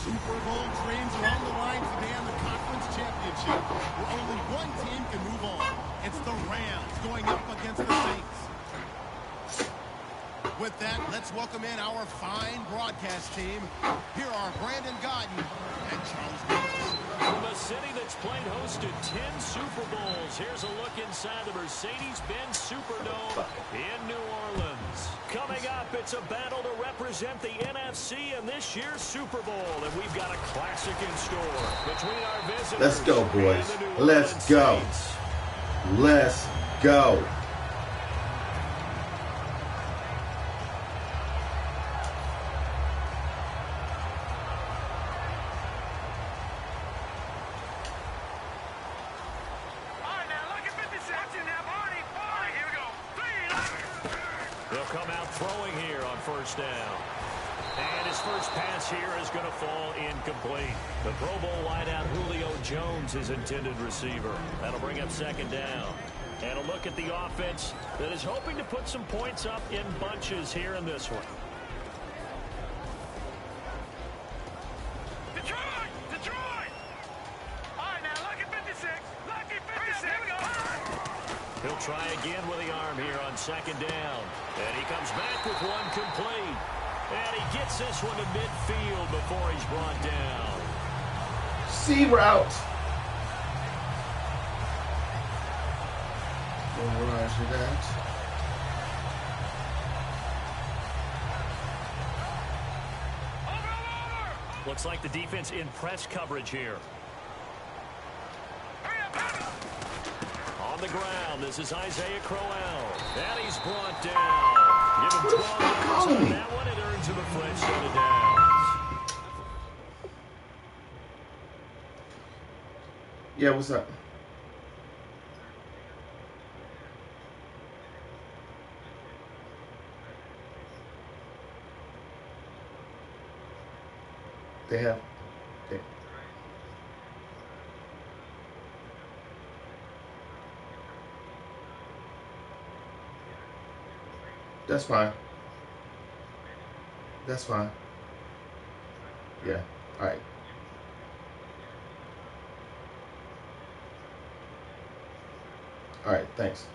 Super Bowl dreams are on the line today on the conference championship, where only one team can move on. It's the Rams going up against the Saints. With that, let's welcome in our fine broadcast team. Here are Brandon Godden and Charles Nichols. From a city that's played host to 10 Super Bowls, here's a look inside the Mercedes-Benz Superdome in New Orleans. Coming up, it's a battle to represent the NFC in this year's Super Bowl, and we've got a classic in store between our visitors. Let's go, boys. Let's go. Let's go. Down. And his first pass here is going to fall incomplete. The Pro Bowl wideout Julio Jones is intended receiver. That'll bring up second down. And a look at the offense that is hoping to put some points up in bunches here in this one. Detroit! Detroit! All right, now, lucky 56. Lucky 56. Here we go. He'll try again with the arm here on second down. And he comes back with one complete. And he gets this one to midfield before he's brought down. C route. Roger that. Looks like the defense in press coverage here. On the ground, this is Isaiah Crowell. And he's brought down. Give him 12 yards on that one. It earns him a fresh set of downs. Yeah, what's up? They have. That's fine. That's fine. Yeah. All right. All right. Thanks.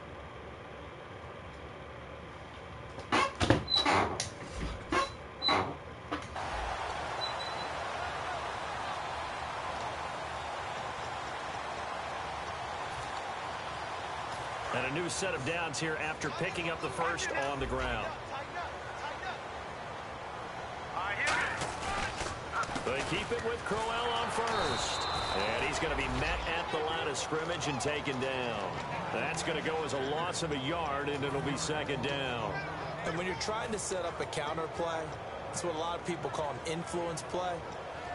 And a new set of downs here after picking up the first on the ground. They keep it with Crowell on first. And he's going to be met at the line of scrimmage and taken down. That's going to go as a loss of a yard, and it'll be second down. And when you're trying to set up a counter play, it's what a lot of people call an influence play.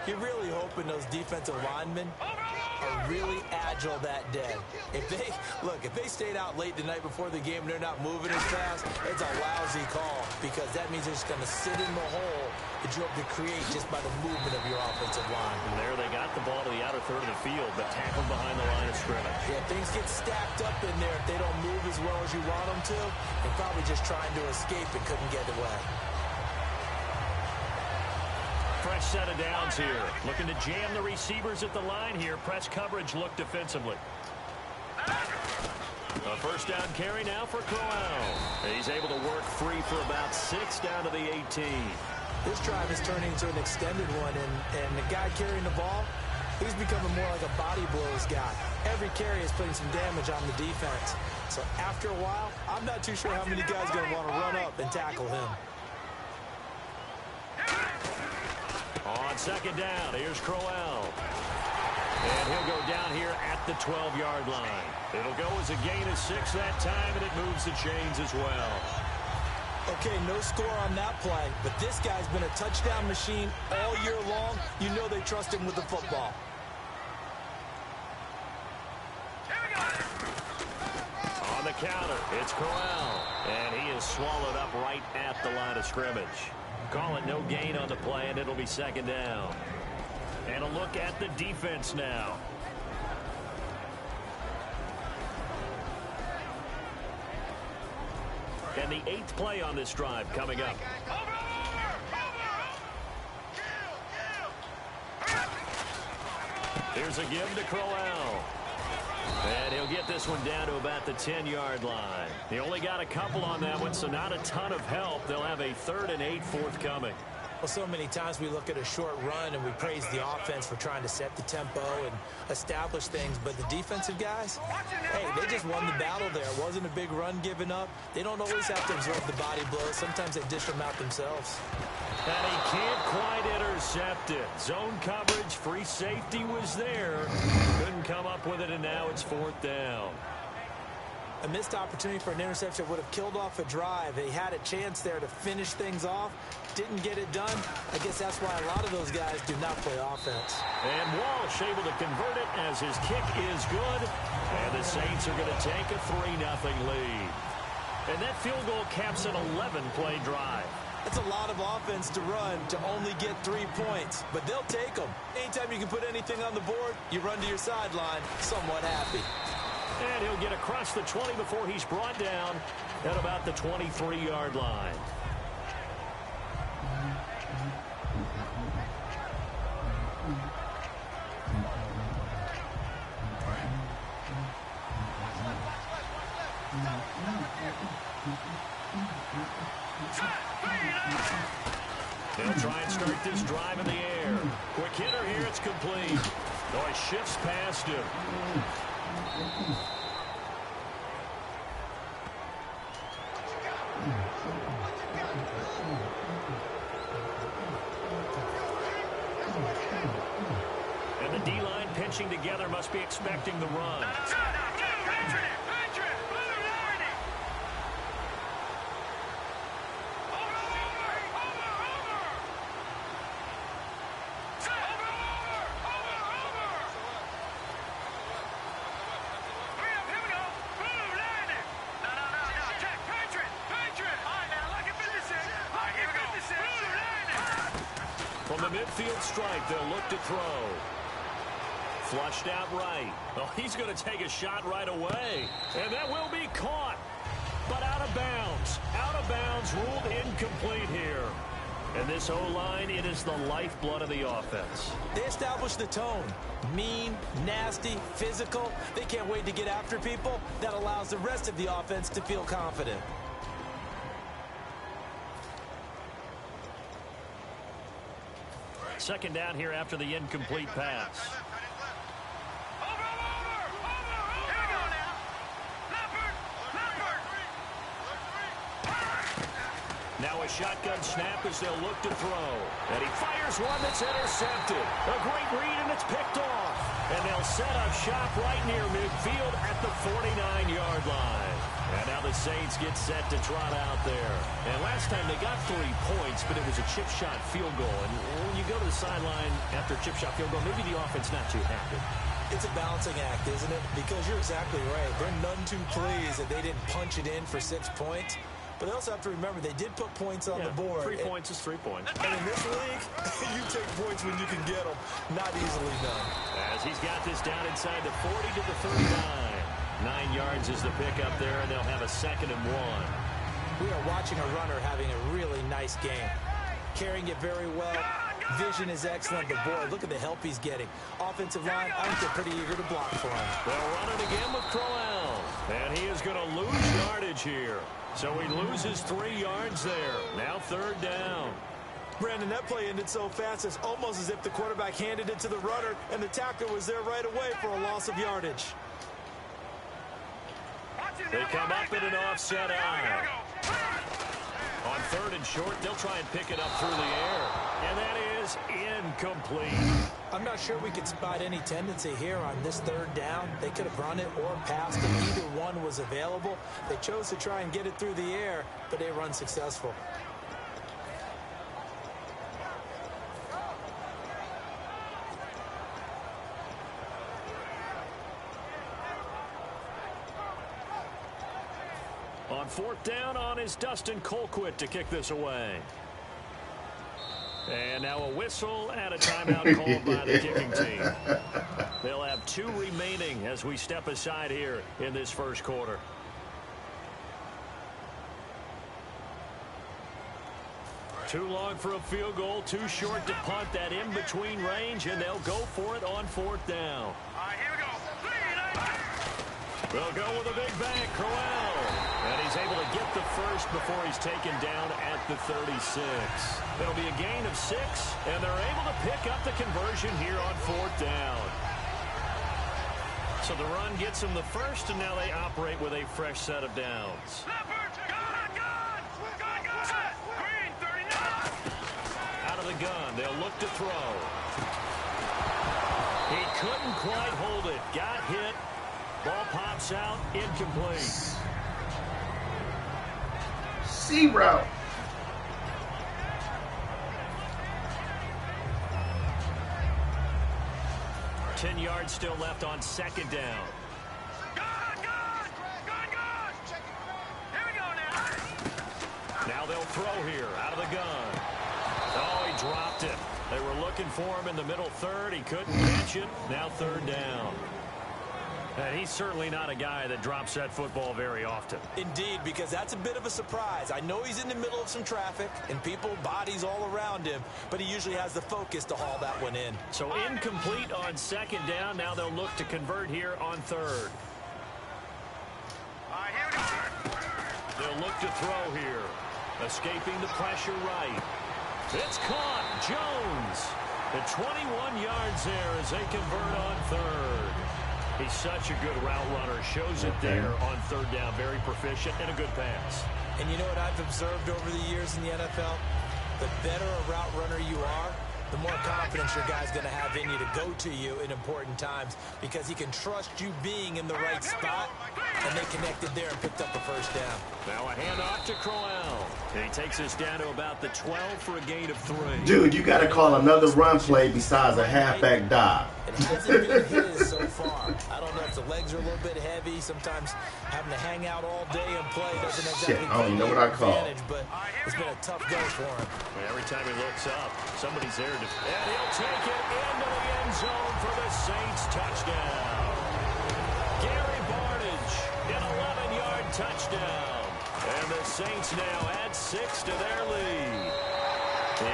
You're really hoping those defensive linemen are really agile that day. If they stayed out late the night before the game and they're not moving as fast, it's a lousy call because that means they're just going to sit in the hole that you hope to create just by the movement of your offensive line. And there they got the ball to the outer third of the field, but tackled behind the line of scrimmage. Yeah, things get stacked up in there if they don't move as well as you want them to. They're probably just trying to escape and couldn't get away. Fresh set of downs here. Looking to jam the receivers at the line here. Press coverage look defensively. A first down carry now for Crowell. He's able to work free for about 6 down to the 18. This drive is turning into an extended one, and the guy carrying the ball, he's becoming more like a body blows guy. Every carry is putting some damage on the defense. So after a while, I'm not too sure how many guys are going to want to run up and tackle him. On second down, here's Crowell. And he'll go down here at the 12-yard line. It'll go as a gain of 6 that time, and it moves the chains as well. Okay, no score on that play, but this guy's been a touchdown machine all year long. You know they trust him with the football. On the counter, it's Crowell. And he is swallowed up right at the line of scrimmage. Call it no gain on the play, and it'll be second down. And a look at the defense now. And the 8th play on this drive coming up. Here's a give to Crowell. And he'll get this one down to about the 10-yard line. He only got a couple on that one, so not a ton of help. They'll have a 3rd and 8 forthcoming. Well, so many times we look at a short run and we praise the offense for trying to set the tempo and establish things, but the defensive guys, hey, they just won the battle there. It wasn't a big run given up. They don't always have to absorb the body blows. Sometimes they dish them out themselves. And he can't quite intercept it. Zone coverage, free safety was there. Couldn't come up with it, and now it's 4th down. A missed opportunity for an interception would have killed off a drive. They had a chance there to finish things off. Didn't get it done. I guess that's why a lot of those guys do not play offense. And Walsh able to convert it as his kick is good. And the Saints are going to take a 3-0 lead. And that field goal caps an 11-play drive. That's a lot of offense to run to only get 3 points, but they'll take them. Anytime you can put anything on the board, you run to your sideline somewhat happy. And he'll get across the 20 before he's brought down at about the 23-yard line. They'll try and start this drive in the air. Quick hitter here, it's complete. Oh, it shifts past him. And the D-line pinching together must be expecting the run. From the midfield stripe, they'll look to throw. Flushed out right. Oh, he's going to take a shot right away. And that will be caught. But out of bounds. Out of bounds, ruled incomplete here. And this O-line, it is the lifeblood of the offense. They establish the tone. Mean, nasty, physical. They can't wait to get after people. That allows the rest of the offense to feel confident. Second down here after the incomplete pass. Now a shotgun snap as they'll look to throw. And he fires one that's intercepted. A great read, and it's picked off. And they'll set up shop right near midfield at the 49-yard line. And now the Saints get set to trot out there. And last time they got 3 points, but it was a chip shot field goal. And when you go to the sideline after a chip shot field goal, maybe the offense not too happy. It's a balancing act, isn't it? Because you're exactly right. They're none too pleased that they didn't punch it in for 6 points. But they also have to remember they did put points on the board. 3 points is 3 points. And in this league, you take points when you can get them. Not easily done. As he's got this down inside the 40 to the 39. 9 yards is the pickup there, and they'll have a 2nd and 1. We are watching a runner having a really nice game. Carrying it very well. Vision is excellent, but boy, look at the help he's getting. Offensive line, I think they're pretty eager to block for him. They'll run it again with Crowell. And he is going to lose yardage here. So he loses 3 yards there. Now 3rd down. Brandon, that play ended so fast, it's almost as if the quarterback handed it to the runner, and the tackler was there right away for a loss of yardage. They come up in an offset eye. On 3rd and short, they'll try and pick it up through the air. And that is incomplete. I'm not sure we could spot any tendency here on this 3rd down. They could have run it or passed it. Either one was available. They chose to try and get it through the air, but they were unsuccessful. On 4th down on is Dustin Colquitt to kick this away. And now a whistle and a timeout called by the kicking team. They'll have 2 remaining as we step aside here in this first quarter. Too long for a field goal, too short to punt. That in-between range, and they'll go for it on 4th down. All right, here we go. They'll go with a big bang, Crowell. And he's able to get the first before he's taken down at the 36. It'll be a gain of 6, and they're able to pick up the conversion here on 4th down. So the run gets them the first, and now they operate with a fresh set of downs. Out of the gun, they'll look to throw. He couldn't quite hold it. Got hit. Ball pops out, incomplete. 0. Ten yards still left on 2nd down. Here we go now. Now they'll throw here, out of the gun. Oh, he dropped it. They were looking for him in the middle 3rd. He couldn't catch it. Now 3rd down. And he's certainly not a guy that drops that football very often. Indeed, because that's a bit of a surprise. I know he's in the middle of some traffic and people, bodies all around him, but he usually has the focus to haul that one in. So incomplete on 2nd down. Now they'll look to convert here on 3rd. All right, here we go. They'll look to throw here. Escaping the pressure right. It's caught. Jones. At 21 yards there as they convert on 3rd. He's such a good route runner. Shows it there on 3rd down. Very proficient and a good pass. And you know what I've observed over the years in the NFL? The better a route runner you are, the more confidence your guy's going to have in you to go to you in important times because he can trust you being in the right spot, and they connected there and picked up a first down. Now a handoff to Crowell. And he takes us down to about the 12 for a gain of 3. Dude, you got to call another run play besides a halfback dive. It hasn't been his so far. I don't know if the legs are a little bit heavy. Sometimes having to hang out all day and play doesn't exactly Shit, I don't even know what I call. But it's been a tough go for him. Every time he looks up, somebody's there to... And he'll take it into the end zone for the Saints touchdown. Gary Barnage, an 11-yard touchdown. And the Saints now add 6 to their lead.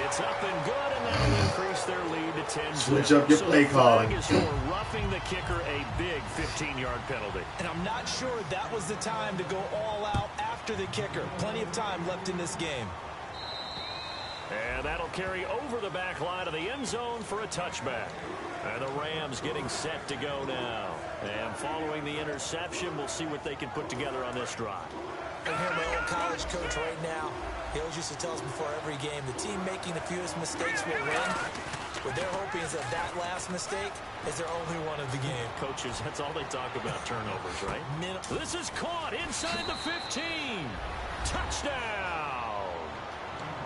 It's up and good, and that'll increase their lead to 10. Switch up your play calling. Is for roughing the kicker, a big 15-yard penalty. And I'm not sure that was the time to go all out after the kicker. Plenty of time left in this game. And that'll carry over the back line of the end zone for a touchback. And the Rams getting set to go now. And following the interception, we'll see what they can put together on this drive. I hear my old college coach right now. He always used to tell us before every game, the team making the fewest mistakes will win. What they're hoping is that that last mistake is their only one of the game. Coaches, that's all they talk about, turnovers, right? This is caught inside the 15. Touchdown!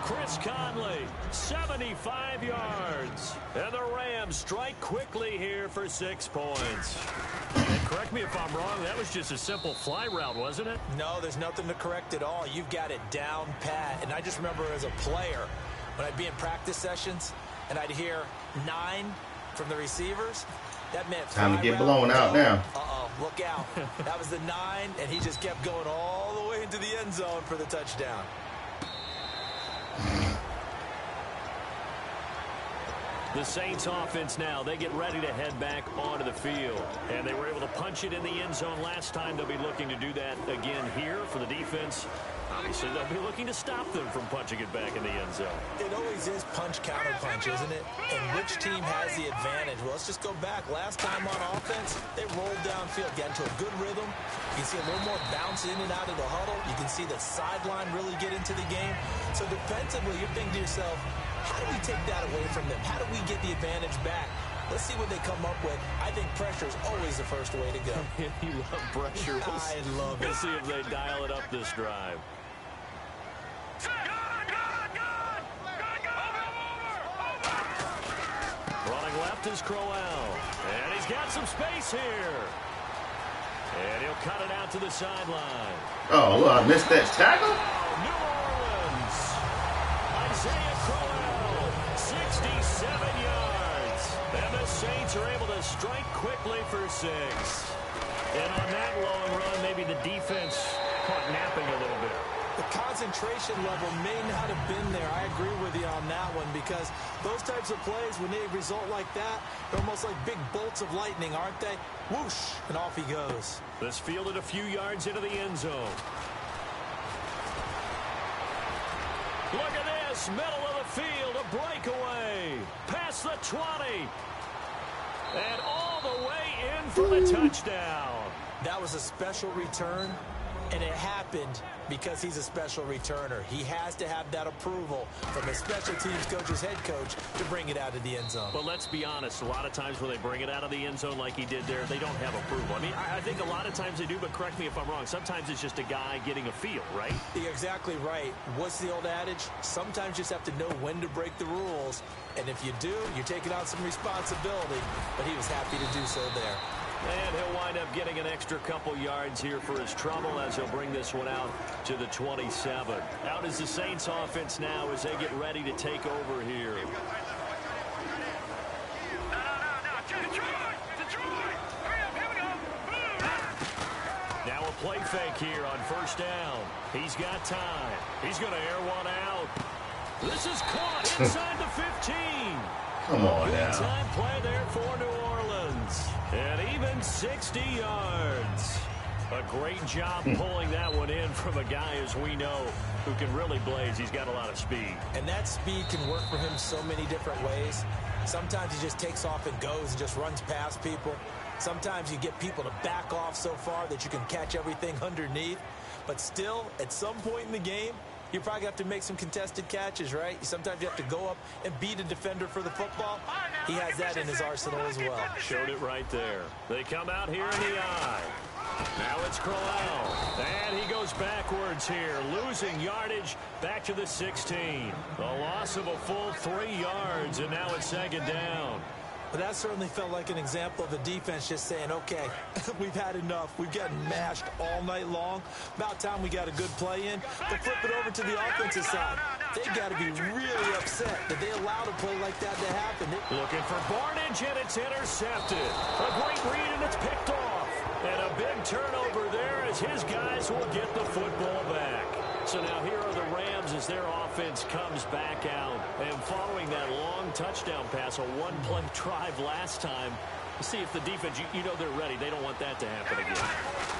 Chris Conley, 75 yards. And the Rams strike quickly here for 6 points. And correct me if I'm wrong, that was just a simple fly route, wasn't it? No, there's nothing to correct at all. You've got it down pat. And I just remember as a player, when I'd be in practice sessions, and I'd hear 9 from the receivers, that meant time to get blown out now. Uh-oh, look out. That was the 9, and he just kept going all the way into the end zone for the touchdown. The Saints offense now, they get ready to head back onto the field. And they were able to punch it in the end zone last time. They'll be looking to do that again here for the defense. Obviously, they'll be looking to stop them from punching it back in the end zone. It always is punch-counter-punch, isn't it? And which team has the advantage? Well, let's just go back. Last time on offense, they rolled downfield, got into a good rhythm. You can see a little more bounce in and out of the huddle. You can see the sideline really get into the game. So defensively, you're thinking to yourself, how do we take that away from them? How do we get the advantage back? Let's see what they come up with. I think pressure is always the first way to go. You love pressure. I love it. We'll see if they dial it up this drive. Running left is Crowell. And he's got some space here. And he'll cut it out to the sideline. Oh, look, I missed that tackle? New Orleans. Isaiah Crowell, 67 yards. And the Saints are able to strike quickly for 6. And on that long run, maybe the defense caught napping a little bit. The concentration level may not have been there. I agree with you on that one because those types of plays, when they result like that, they're almost like big bolts of lightning, aren't they? Whoosh, and off he goes. This fielded a few yards into the end zone. Look at this, middle of the field, a breakaway. Past the 20. And all the way in for the touchdown. That was a special return, and it happened because he's a special returner. He has to have that approval from his special teams coach's head coach to bring it out of the end zone. But let's be honest, a lot of times when they bring it out of the end zone like he did there, they don't have approval. I mean, I think a lot of times they do, but correct me if I'm wrong. Sometimes it's just a guy getting a feel, right? You're exactly right. What's the old adage? Sometimes you just have to know when to break the rules. And if you do, you're taking on some responsibility. But he was happy to do so there. And he'll wind up getting an extra couple yards here for his trouble as he'll bring this one out to the 27. Out is the Saints offense now as they get ready to take over here. Now a play fake here on first down. He's got time. He's going to air one out. This is caught inside the 15. Come on Big now. time play there for New Orleans. And even 60 yards. A great job pulling that one in from a guy, as we know, who can really blaze. He's got a lot of speed. And that speed can work for him so many different ways. Sometimes he just takes off and goes and just runs past people. Sometimes you get people to back off so far that you can catch everything underneath. But still, at some point in the game, you probably have to make some contested catches, right? Sometimes you have to go up and beat a defender for the football. He has that in his arsenal as well. Showed it right there. They come out here in the eye. Now it's Crowell. And he goes backwards here, losing yardage back to the 16. A loss of a full 3 yards, and now it's second down. But that certainly felt like an example of the defense just saying, okay, we've had enough. We've gotten mashed all night long. About time we got a good play in. But flip it over to the offensive side. They've got to be really upset that they allowed a play like that to happen. Looking for Barnage, and it's intercepted. A great read, and it's picked off. And a big turnover there as his guys will get the football back. So now here are the Rams as their offense comes back out. And following that long touchdown pass, a one-play drive last time, see if the defense, you know they're ready. They don't want that to happen again.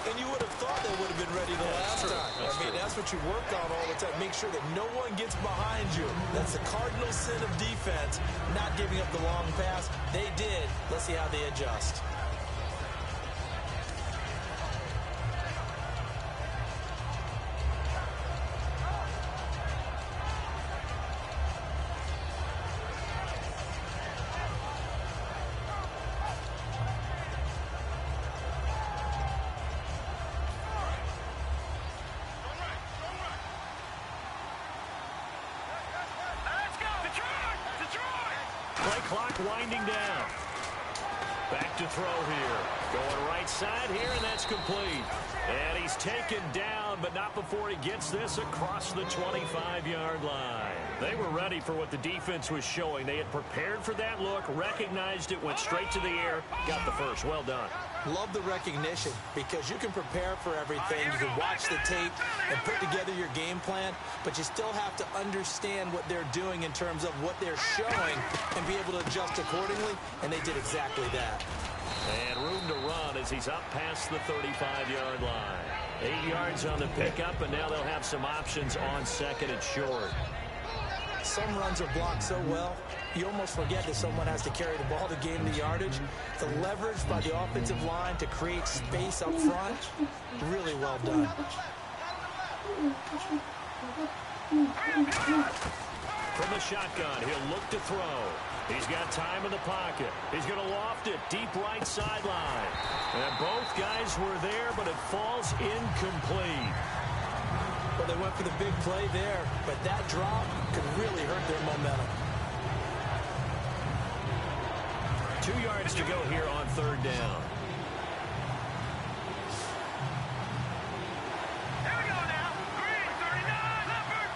And you would have thought they would have been ready the last time. That's what you work on all the time. Make sure that no one gets behind you. That's the cardinal sin of defense, not giving up the long pass. They did. Let's see how they adjust. Winding down. Back to throw here. Going right side here, and that's complete. And he's taken down, but not before he gets this across the 25-yard line. They were ready for what the defense was showing. They had prepared for that look, recognized it, went straight to the air, got the first. Well done. Love the recognition because you can prepare for everything. You can watch the tape and put together your game plan, but you still have to understand what they're doing in terms of what they're showing and be able to adjust accordingly, and they did exactly that. And room to run as he's up past the 35-yard line. 8 yards on the pickup, and now they'll have some options on second and short. Some runs are blocked so well, you almost forget that someone has to carry the ball to gain the yardage. The leverage by the offensive line to create space up front, really well done. From the shotgun, he'll look to throw. He's got time in the pocket. He's going to loft it deep right sideline. And both guys were there, but it falls incomplete. Well, they went for the big play there, but that drop could really hurt their momentum. 2 yards to go here on third down. Here we go now. Green, 39, Leopard.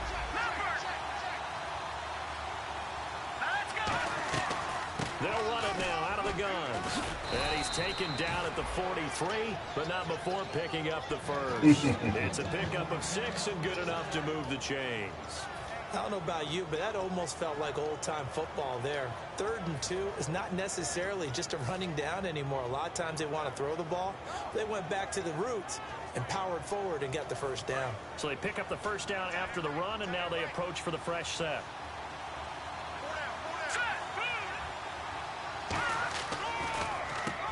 Now let's go. They'll run it now out out of the guns. And he's taken down at the 43, but not before picking up the first. It's a pickup of 6 and good enough to move the chains. I don't know about you, but that almost felt like old-time football there. 3rd and 2 is not necessarily just a running down anymore. A lot of times they want to throw the ball. They went back to the roots and powered forward and got the first down. So they pick up the first down after the run, and now they approach for the fresh set.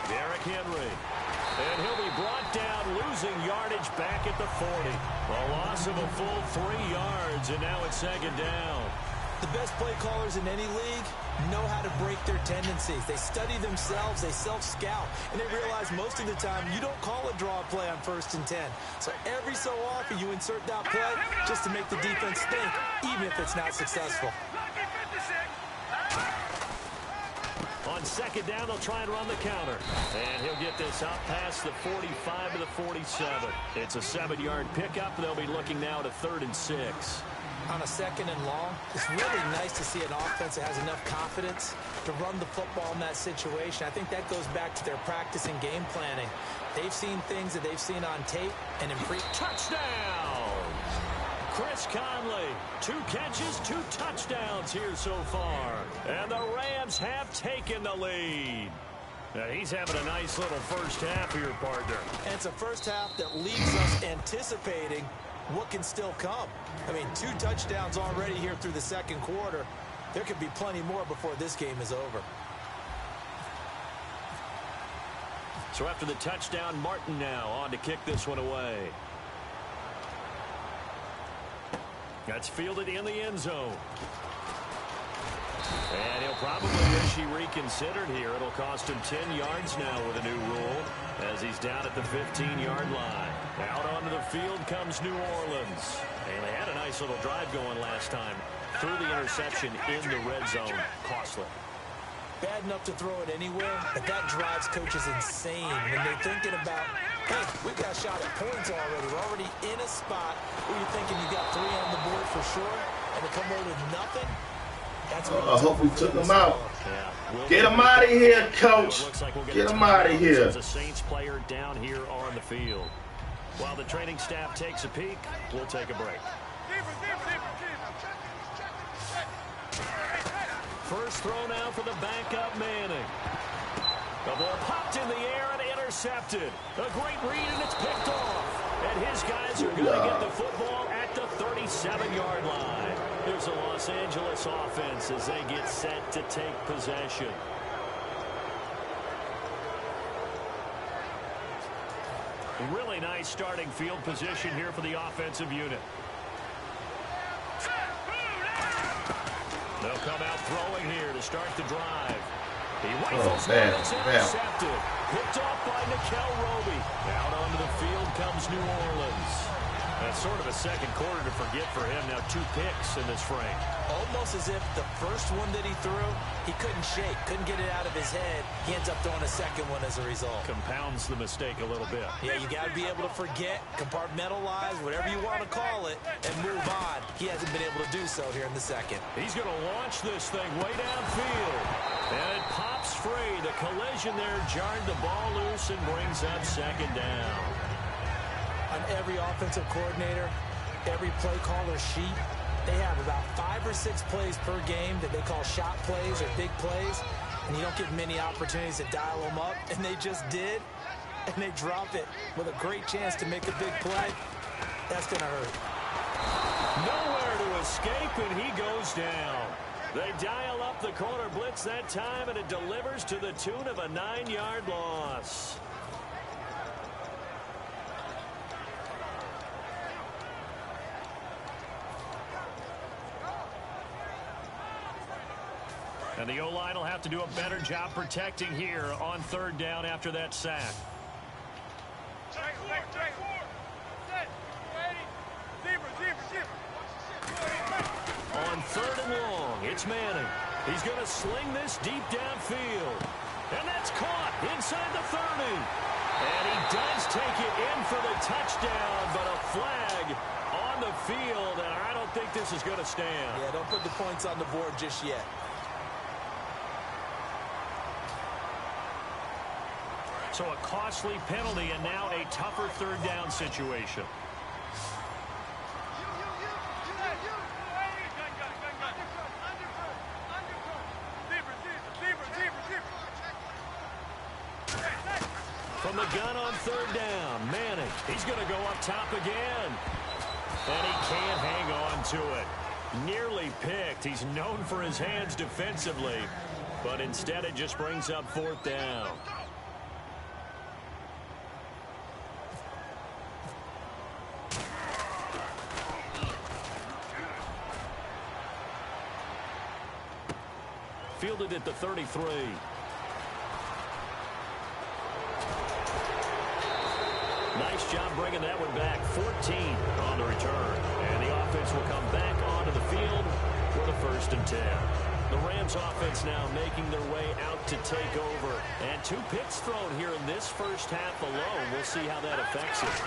Derrick Henry. And he'll be brought down, losing yardage back at the 40. A loss of a full 3 yards, and now it's 2nd down. The best play callers in any league know how to break their tendencies. They study themselves, they self-scout, and they realize most of the time you don't call a draw play on 1st and 10. So every so often you insert that play just to make the defense think, even if it's not successful. On 2nd down, they'll try and run the counter. And he'll get this up past the 45 to the 47. It's a 7-yard pickup. They'll be looking now to 3rd and 6. On a 2nd and long, it's really nice to see an offense that has enough confidence to run the football in that situation. I think that goes back to their practice and game planning. They've seen things that they've seen on tape and improved. Touchdown! Chris Conley, 2 catches, 2 touchdowns here so far. And the Rams have taken the lead. Now he's having a nice little first half here, partner. And it's a first half that leaves us anticipating what can still come. I mean, 2 touchdowns already here through the 2nd quarter. There could be plenty more before this game is over. So after the touchdown, Martin now on to kick this one away. That's fielded in the end zone. And he'll probably wish he reconsidered here. It'll cost him 10 yards now with a new rule as he's down at the 15-yard line. Out onto the field comes New Orleans. And they had a nice little drive going last time. Threw the interception in the red zone. Costly. Bad enough to throw it anywhere, but that drives coaches insane when they're thinking about, hey, we got a shot at points already. We're already in a spot where you're thinking you got 3 on the board for sure, and to come away with nothing. That's what I hope we took him out. Yeah. Get him out of here, coach. Get him out of here. There's a Saints player down here on the field. While the training staff takes a peek, we'll take a break. First throw now for the backup Manning. The ball popped in the air and intercepted. A great read, and it's picked off. And his guys are going to get the football at the 37-yard line. Here's the Los Angeles offense as they get set to take possession. Really nice starting field position here for the offensive unit. They'll come out throwing here to start the drive. He rifles one, it's intercepted. Picked off by Nikel Roby. Out onto the field comes New Orleans. That's sort of a 2nd quarter to forget for him. Now 2 picks in this frame. Almost as if the first one that he threw, he couldn't shake, couldn't get it out of his head. He ends up throwing a 2nd one as a result. Compounds the mistake a little bit. Yeah, you got to be able to forget, compartmentalize, whatever you want to call it, and move on. He hasn't been able to do so here in the 2nd. He's going to launch this thing way downfield. And it pops free. The collision there jarred the ball loose and brings up 2nd down. On every offensive coordinator, every play caller sheet, they have about 5 or 6 plays per game that they call shot plays or big plays, and you don't get many opportunities to dial them up, and they just did, and they drop it with a great chance to make a big play. That's going to hurt. Nowhere to escape, and he goes down. They dial up the corner blitz that time, and it delivers to the tune of a 9-yard loss. And the O-line will have to do a better job protecting here on 3rd down after that sack. On 3rd and long, it's Manning. He's going to sling this deep downfield. And that's caught inside the 30. And he does take it in for the touchdown, but a flag on the field, and I don't think this is going to stand. Yeah, don't put the points on the board just yet. So a costly penalty and now a tougher third down situation. From the gun on third down, Manning. He's going to go up top again. And he can't hang on to it. Nearly picked. He's known for his hands defensively. But instead it just brings up fourth down. Fielded at the 33. Nice job bringing that one back. 14 on the return. And the offense will come back onto the field for the 1st and 10. The Rams offense now making their way out to take over. And 2 picks thrown here in this first half alone. We'll see how that affects it.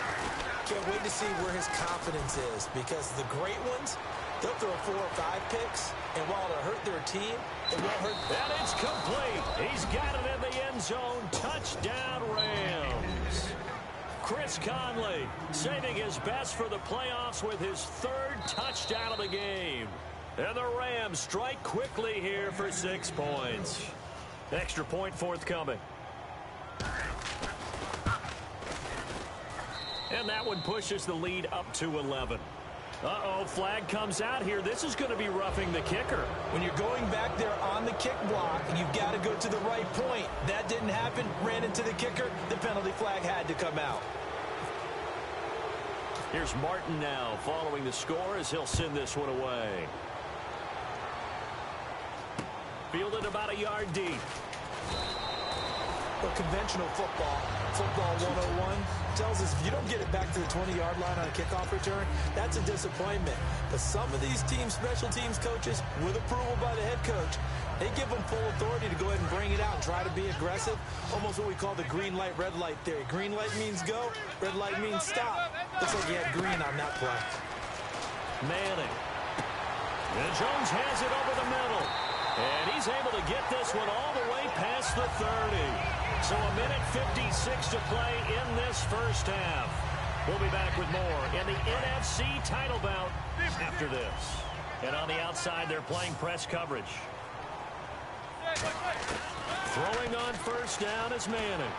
Can't wait to see where his confidence is, because the great ones, they'll throw 4 or 5 picks, and while it'll hurt their team, it won't hurt. And it's complete. He's got it in the end zone. Touchdown, Rams. Chris Conley saving his best for the playoffs with his 3rd touchdown of the game. And the Rams strike quickly here for 6 points. Extra point forthcoming. And that one pushes the lead up to 11. Uh-oh, flag comes out here. This is going to be roughing the kicker. When you're going back there on the kick block, you've got to go to the right point. That didn't happen. Ran into the kicker. The penalty flag had to come out. Here's Martin now following the score as he'll send this one away. Fielded about a yard deep. But conventional football 101, tells us if you don't get it back to the 20-yard line on a kickoff return, that's a disappointment. But some of these special teams coaches, with approval by the head coach, they give them full authority to go ahead and bring it out and try to be aggressive. Almost what we call the green light, red light theory. Green light means go, red light means stop. Looks like he had green on that play. Manning. And Jones has it over the middle. And he's able to get this one all the way past the 30. So a minute 56 to play in this first half. We'll be back with more in the NFC title bout after this. And on the outside, they're playing press coverage. Throwing on first down is Manning.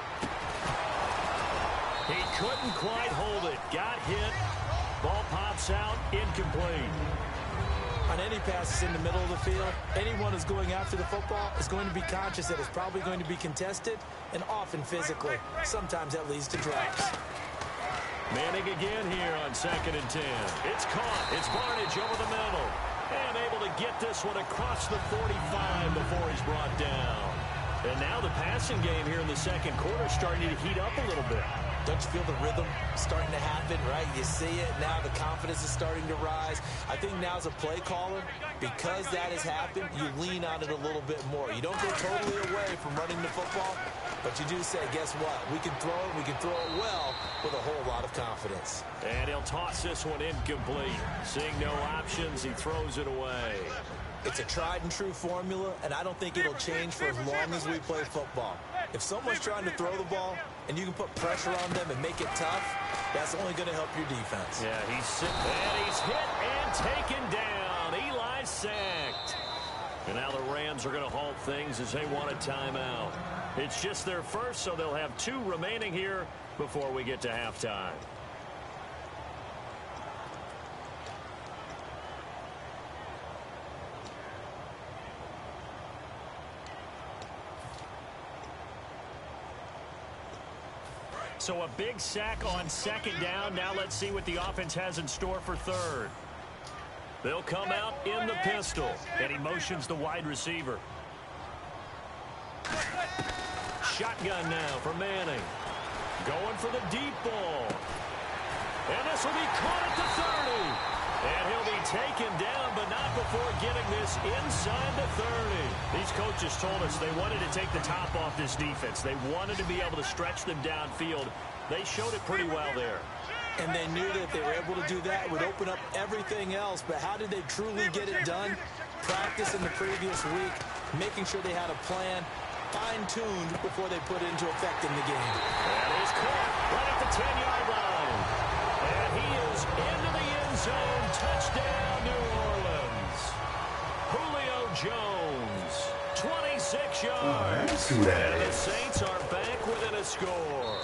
He couldn't quite hold it. Got hit. Ball pops out. Incomplete. On any passes in the middle of the field, anyone who's going after the football is going to be conscious that it's probably going to be contested, and often physically. Sometimes that leads to drops. Manning again here on 2nd and 10. It's caught. It's Barnage over the middle. And able to get this one across the 45 before he's brought down. And now the passing game here in the second quarter starting to heat up a little bit. Don't you feel the rhythm starting to happen, right? You see it. Now the confidence is starting to rise. I think now as a play caller, because that has happened, you lean on it a little bit more. You don't go totally away from running the football, but you do say, guess what? We can throw it. We can throw it well with a whole lot of confidence. And he'll toss this one incomplete. Seeing no options, he throws it away. It's a tried and true formula, and I don't think it'll change for as long as we play football. If someone's trying to throw the ball and you can put pressure on them and make it tough, that's only going to help your defense. Yeah, he's hit and taken down. Eli's sacked. And now the Rams are going to halt things as they want a timeout. It's just their first, so they'll have 2 remaining here before we get to halftime. So a big sack on 2nd down. Now let's see what the offense has in store for 3rd. They'll come out in the pistol. And he motions the wide receiver. Shotgun now for Manning. Going for the deep ball. And this will be caught at the 30. And he'll be taken down, but not before getting this inside the 30. These coaches told us they wanted to take the top off this defense. They wanted to be able to stretch them downfield. They showed it pretty well there. And they knew that if they were able to do that, it would open up everything else. But how did they truly get it done? Practice in the previous week, making sure they had a plan, fine-tuned before they put it into effect in the game. And he's caught right at the 10-yard line. And he is into the end zone. Touchdown, New Orleans. Julio Jones, 26 yards. That's who that And the is. Saints are back within a score.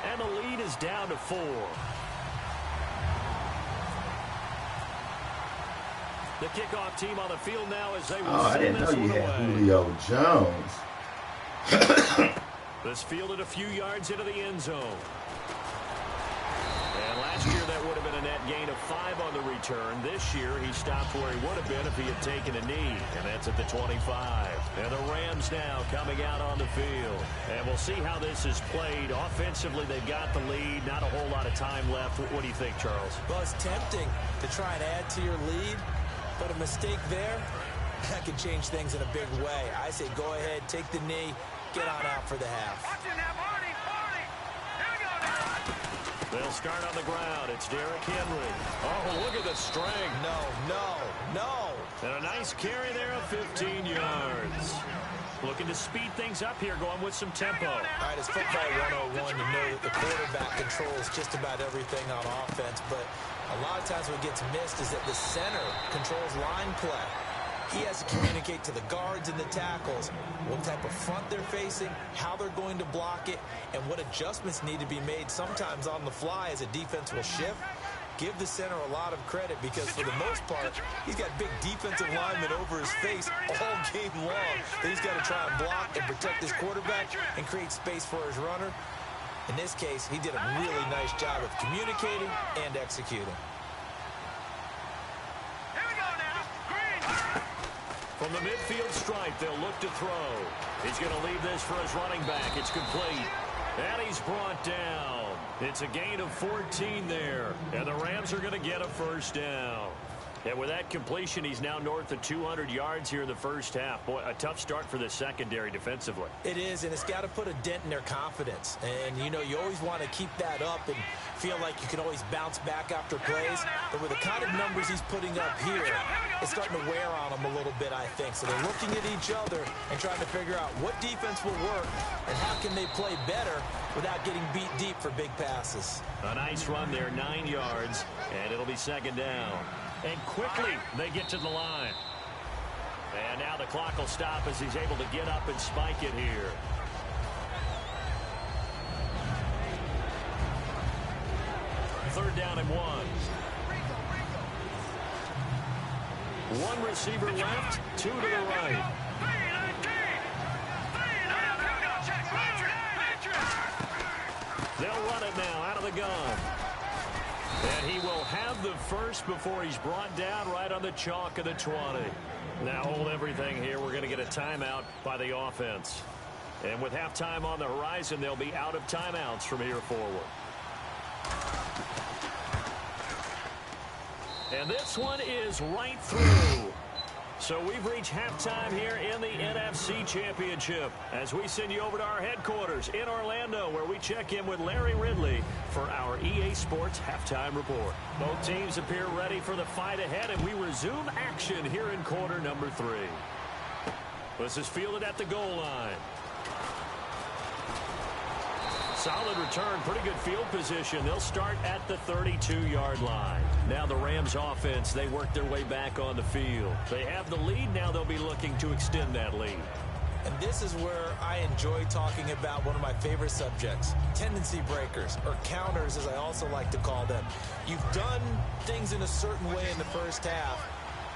And the lead is down to 4. The kickoff team on the field now as they will Oh, I send didn't know this you one had away. Julio Jones. This fielded a few yards into the end zone. And last year that would have been a net gain of 5 on the return. This year he stopped where he would have been if he had taken a knee. And that's at the 25. And the Rams now coming out on the field. And we'll see how this is played. Offensively, they've got the lead. Not a whole lot of time left. What do you think, Charles? Well, it's tempting to try and add to your lead, but a mistake there, that could change things in a big way. I say go ahead, take the knee, get on out for the half. Watch it now, Barney, Barney. Here we go now. They'll start on the ground. It's Derrick Henry. Oh, look at the strength. No. And a nice carry there of 15 yards. Looking to speed things up here, going with some tempo. All right, it's football 101 to know that the quarterback controls just about everything on offense, but a lot of times what gets missed is that the center controls line play. He has to communicate to the guards and the tackles what type of front they're facing, how they're going to block it, and what adjustments need to be made sometimes on the fly as a defense will shift. Give the center a lot of credit because for the most part, he's got big defensive linemen over his face all game long that he's got to try and block and protect his quarterback and create space for his runner. In this case, he did a really nice job of communicating and executing. Here we go now. Green. From the midfield stripe, they'll look to throw. He's going to leave this for his running back. It's complete. And he's brought down. It's a gain of 14 there. And the Rams are going to get a first down. And with that completion, he's now north of 200 yards here in the first half. Boy, a tough start for the secondary defensively. It is, and it's got to put a dent in their confidence. And, you know, you always want to keep that up and feel like you can always bounce back after plays. But with the kind of numbers he's putting up here, it's starting to wear on them a little bit, I think. So they're looking at each other and trying to figure out what defense will work and how can they play better without getting beat deep for big passes. A nice run there, 9 yards, and it'll be second down. And quickly, they get to the line. And now the clock will stop as he's able to get up and spike it here. Third down and 1. One receiver left, 2 to the right. They'll run it now out of the gun. And he will have the first before he's brought down right on the chalk of the 20. Now hold everything here. We're going to get a timeout by the offense. And with halftime on the horizon, they'll be out of timeouts from here forward. And this one is right through. So we've reached halftime here in the NFC Championship as we send you over to our headquarters in Orlando where we check in with Larry Ridley for our EA Sports Halftime Report. Both teams appear ready for the fight ahead, and we resume action here in quarter number 3. This is fielded at the goal line. Solid return, pretty good field position. They'll start at the 32-yard line. Now the Rams offense, they work their way back on the field. They have the lead. Now they'll be looking to extend that lead. And this is where I enjoy talking about one of my favorite subjects, tendency breakers, or counters as I also like to call them. You've done things in a certain way in the first half,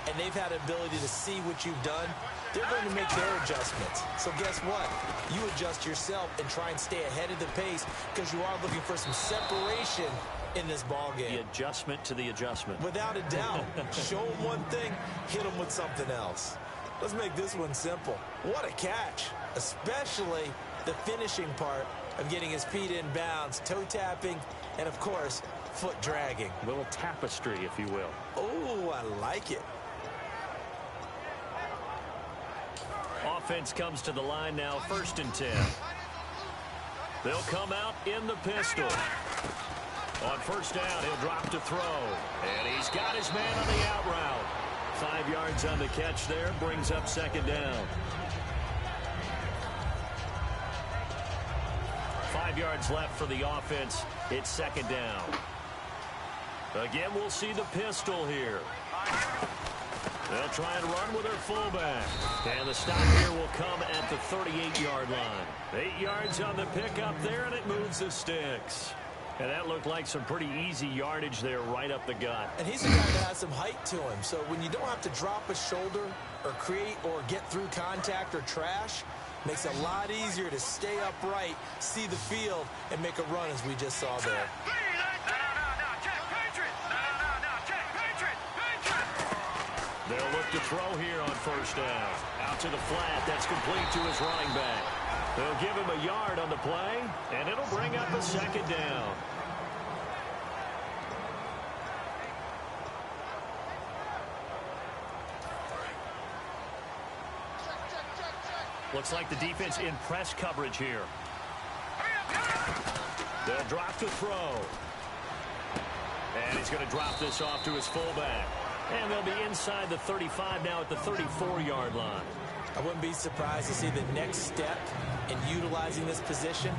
and they've had an ability to see what you've done. They're going to make their adjustments. So guess what? You adjust yourself and try and stay ahead of the pace because you are looking for some separation in this ball game. The adjustment to the adjustment. Without a doubt. Show them one thing, hit them with something else. Let's make this one simple. What a catch, especially the finishing part of getting his feet in bounds, toe tapping, and of course, foot dragging. A little tapestry, if you will. Oh, I like it. Offense comes to the line now, 1st and 10. They'll come out in the pistol. On 1st down, he'll drop to throw. And he's got his man on the out route. 5 yards on the catch there, brings up 2nd down. 5 yards left for the offense. It's second down. Again, we'll see the pistol here. They'll try and run with their fullback. And the stop here will come at the 38-yard line. 8 yards on the pickup there, and it moves the sticks. And that looked like some pretty easy yardage there right up the gut. And he's a guy that has some height to him. So when you don't have to drop a shoulder or create or get through contact or trash, makes it a lot easier to stay upright, see the field, and make a run as we just saw there. They'll look to throw here on first down. Out to the flat. That's complete to his running back. They'll give him a yard on the play, and it'll bring up a second down. Looks like the defense in press coverage here. They'll drop to throw. And he's going to drop this off to his fullback. And they'll be inside the 35 now at the 34-yard line. I wouldn't be surprised to see the next step in utilizing this position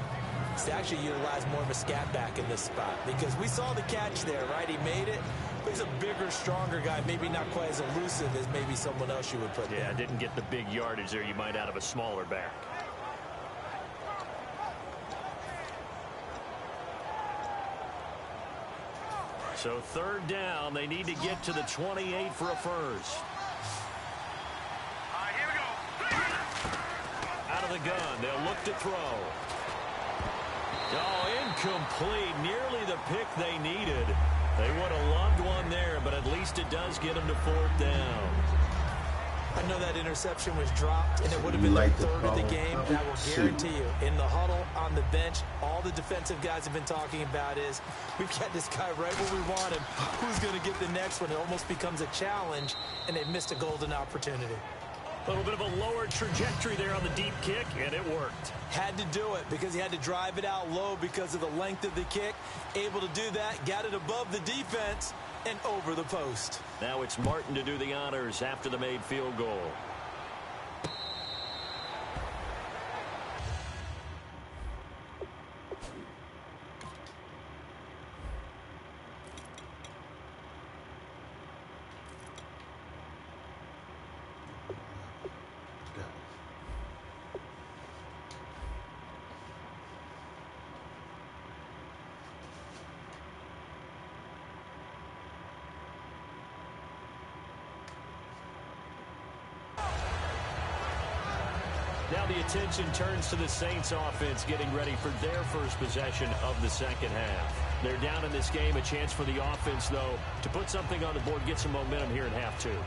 is to actually utilize more of a scat back in this spot. Because we saw the catch there, right? He made it. But he's a bigger, stronger guy. Maybe not quite as elusive as maybe someone else you would put there. Yeah, didn't get the big yardage there you might out of a smaller back. So third down, they need to get to the 28 for a first. Here we go. Out of the gun, they'll look to throw. Oh, incomplete. Nearly the pick they needed. They would have loved one there, but at least it does get them to fourth down. I know that interception was dropped, and it would have been the third of the game. And I will guarantee you, in the huddle, on the bench, all the defensive guys have been talking about is, we've got this guy right where we want him. Who's going to get the next one? It almost becomes a challenge, and they missed a golden opportunity. A little bit of a lower trajectory there on the deep kick, and it worked. Had to do it because he had to drive it out low because of the length of the kick. Able to do that, got it above the defense and over the post. Now it's Martin to do the honors after the made field goal. Now the attention turns to the Saints offense getting ready for their first possession of the second half. They're down in this game. A chance for the offense, though, to put something on the board, get some momentum here in half two.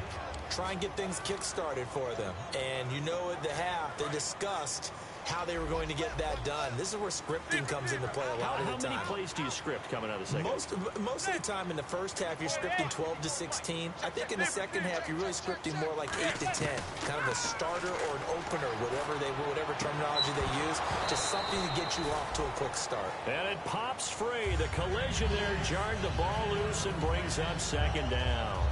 Try and get things kick-started for them. And you know at the half, they discussed how they were going to get that done. This is where scripting comes into play a lot of the time. How many plays do you script coming out of the second half? Most of the time in the first half, you're scripting 12 to 16. I think in the second half, you're really scripting more like 8 to 10. Kind of a starter or an opener, whatever terminology they use. Just something to get you off to a quick start. And it pops free. The collision there jarred the ball loose and brings up second down.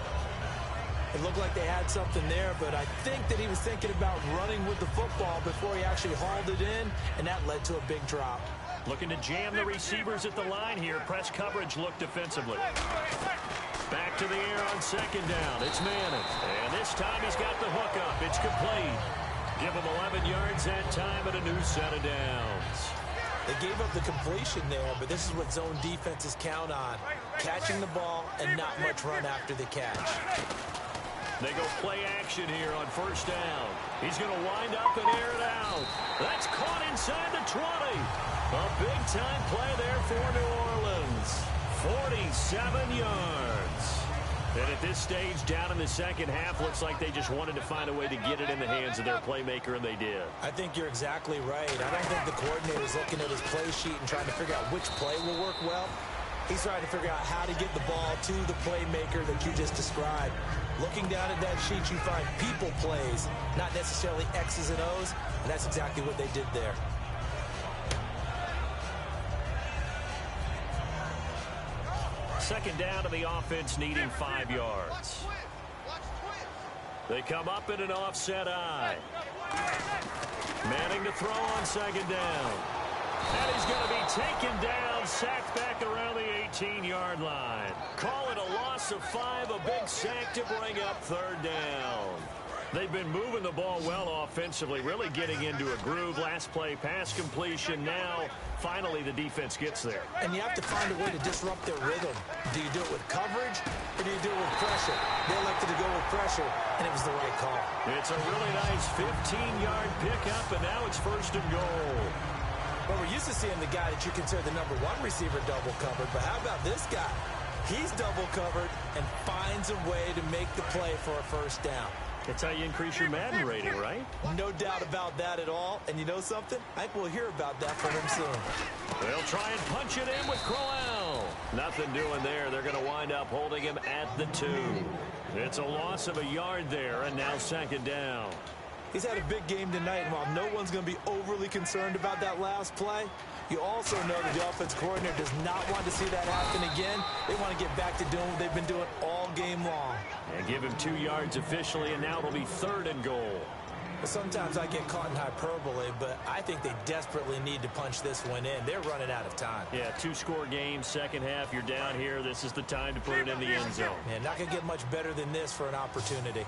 It looked like they had something there, but I think that he was thinking about running with the football before he actually hauled it in, and that led to a big drop. Looking to jam the receivers at the line here. Press coverage look defensively. Back to the air on second down. It's Manning. And this time he's got the hook up. It's complete. Give him 11 yards that time and a new set of downs. They gave up the completion there, but this is what zone defenses count on. Catching the ball and not much run after the catch. They go play action here on first down. He's going to wind up and air it out. That's caught inside the 20. A big-time play there for New Orleans. 47 yards. And at this stage, down in the second half, looks like they just wanted to find a way to get it in the hands of their playmaker, and they did. I think you're exactly right. I don't think the coordinator's looking at his play sheet and trying to figure out which play will work well. He's trying to figure out how to get the ball to the playmaker that you just described. Looking down at that sheet, you find people plays, not necessarily X's and O's, and that's exactly what they did there. Second down to the offense, needing 5 yards. They come up in an offset eye. Manning to throw on second down. And he's going to be taken down, sacked back around the 18-yard line. Call it a loss of 5, a big sack to bring up third down. They've been moving the ball well offensively, really getting into a groove. Last play, pass completion. Now, finally, the defense gets there. And you have to find a way to disrupt their rhythm. Do you do it with coverage, or do you do it with pressure? They elected to go with pressure, and it was the right call. It's a really nice 15-yard pickup, and now it's first and goal. Well, we're used to seeing the guy that you consider the #1 receiver double covered, but how about this guy? He's double covered and finds a way to make the play for a first down. That's how you increase your Madden rating, right? No doubt about that at all. And you know something? I think we'll hear about that from him soon. They'll try and punch it in with Crowell. Nothing doing there. They're going to wind up holding him at the 2. It's a loss of a yard there, and now second down. He's had a big game tonight, and while no one's going to be overly concerned about that last play, you also know that the offense coordinator does not want to see that happen again. They want to get back to doing what they've been doing all game long. And give him 2 yards officially, and now it'll be third and goal. Well, sometimes I get caught in hyperbole, but I think they desperately need to punch this one in. They're running out of time. Yeah, 2-score game, second half, you're down here. This is the time to put it in the end zone. Man, not going to get much better than this for an opportunity.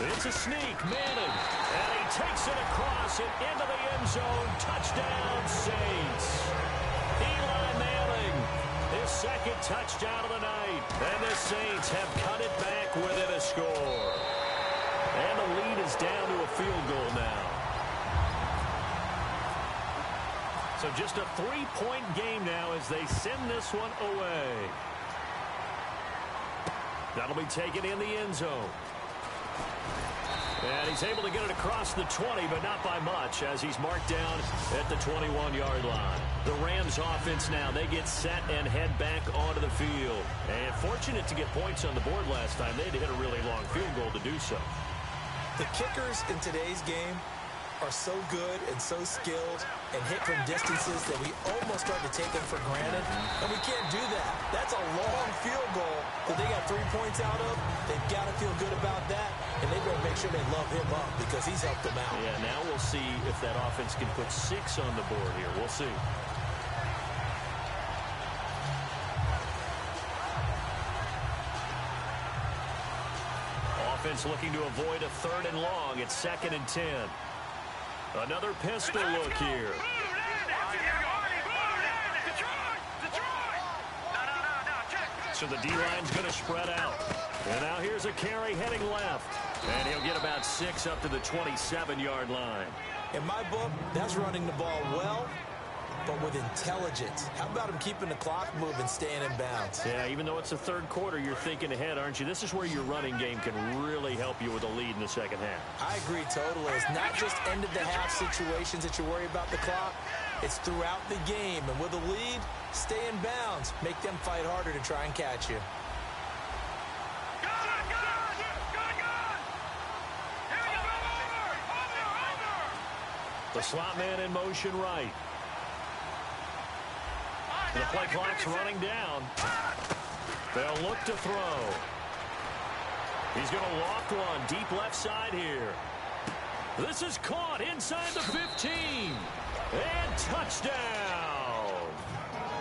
It's a sneak, Manning, and he takes it across and into the end zone. Touchdown, Saints. Eli Manning, his second touchdown of the night, and the Saints have cut it back within a score. And the lead is down to a field goal now. So just a 3-point game now as they send this one away. That'll be taken in the end zone. And he's able to get it across the 20, but not by much, as he's marked down at the 21-yard line. The Rams offense now, they get set and head back onto the field. And fortunate to get points on the board last time. They had to hit a really long field goal to do so. The kickers in today's game are so good and so skilled and hit from distances that we almost start to take them for granted. And we can't do that. That's a long field goal that they got 3 points out of. They've got to feel good about that, and they better make sure they love him up because he's helped them out. Yeah, now we'll see if that offense can put 6 on the board here. We'll see. Offense looking to avoid a 3rd and long. It's 2nd and 10. Another pistol look here. So the D-line's going to spread out. And now here's a carry heading left. And he'll get about 6 up to the 27-yard line. In my book, that's running the ball well, but with intelligence. How about him keeping the clock moving, staying in bounds? Yeah, even though it's the 3rd quarter, you're thinking ahead, aren't you? This is where your running game can really help you with a lead in the second half. I agree totally. It's not just end-of-the-half situations that you worry about the clock. It's throughout the game. And with a lead, stay in bounds. Make them fight harder to try and catch you. The slot man in motion right. The play clock's running down. They'll look to throw. He's going to loft one deep left side here. This is caught inside the 15. And touchdown.